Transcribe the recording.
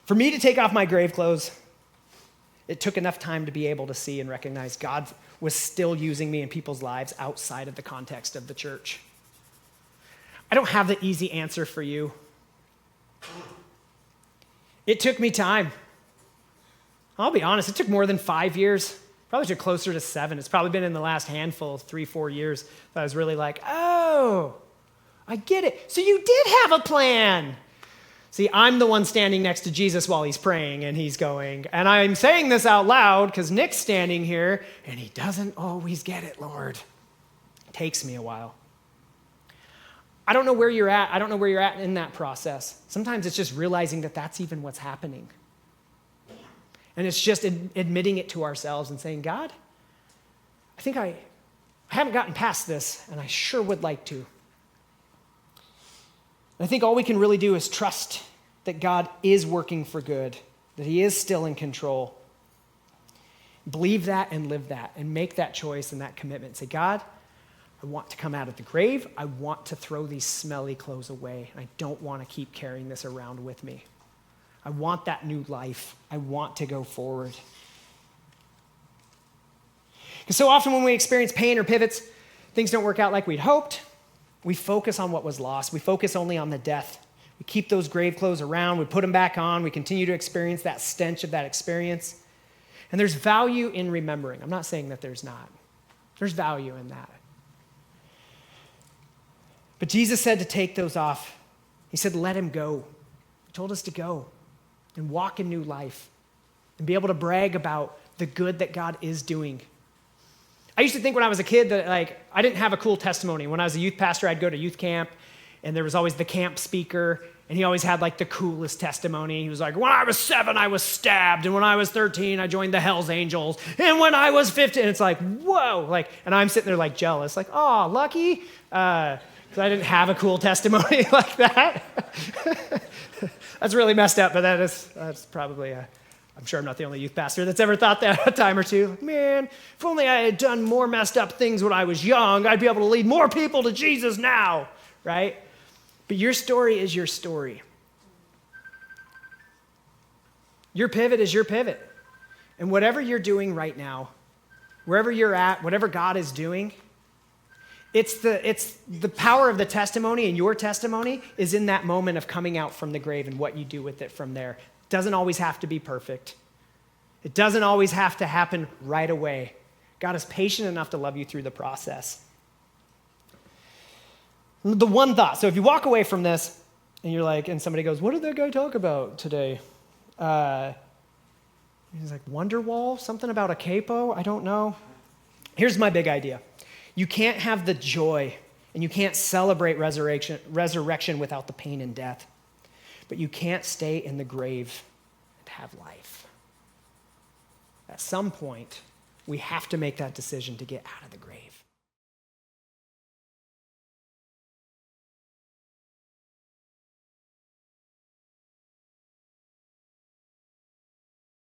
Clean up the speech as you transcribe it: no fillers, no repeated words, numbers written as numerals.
For me to take off my grave clothes, it took enough time to be able to see and recognize God was still using me in people's lives outside of the context of the church. I don't have the easy answer for you. It took me time. I'll be honest, it took more than 5 years. Probably took closer to 7. It's probably been in the last handful, 3-4 years, that I was really like, oh, I get it. So you did have a plan. See, I'm the one standing next to Jesus while he's praying, and he's going, and I'm saying this out loud because Nick's standing here, and he doesn't always get it, Lord. It takes me a while. I don't know where you're at. I don't know where you're at in that process. Sometimes it's just realizing that that's even what's happening. And it's just admitting it to ourselves and saying, God, I think I haven't gotten past this, and I sure would like to. And I think all we can really do is trust that God is working for good, that he is still in control. Believe that and live that, and make that choice and that commitment. Say, God, I want to come out of the grave. I want to throw these smelly clothes away. I don't want to keep carrying this around with me. I want that new life. I want to go forward. Because so often when we experience pain or pivots, things don't work out like we'd hoped. We focus on what was lost. We focus only on the death. We keep those grave clothes around. We put them back on. We continue to experience that stench of that experience. And there's value in remembering. I'm not saying that there's not. There's value in that. But Jesus said to take those off. He said, let him go. He told us to go and walk a new life and be able to brag about the good that God is doing. I used to think when I was a kid that I didn't have a cool testimony. When I was a youth pastor, I'd go to youth camp, and there was always the camp speaker, and he always had the coolest testimony. He was like, when I was 7, I was stabbed, and when I was 13, I joined the Hells Angels, and when I was 15, and it's like, whoa, and I'm sitting there like oh, lucky, because I didn't have a cool testimony like that. That's really messed up, but that's probably I'm sure I'm not the only youth pastor that's ever thought that a time or two. Man, if only I had done more messed up things when I was young, I'd be able to lead more people to Jesus now, right? But your story is your story. Your pivot is your pivot. And whatever you're doing right now, wherever you're at, whatever God is doing, it's the power of the testimony, and your testimony is in that moment of coming out from the grave and what you do with it from there. It doesn't always have to be perfect. It doesn't always have to happen right away. God is patient enough to love you through the process. The one thought, so if you walk away from this and you're like, and somebody goes, what did that guy talk about today? He's like, Wonderwall? Something about a capo? I don't know. Here's my big idea. You can't have the joy and you can't celebrate resurrection without the pain and death. But you can't stay in the grave and have life. At some point, we have to make that decision to get out of the grave.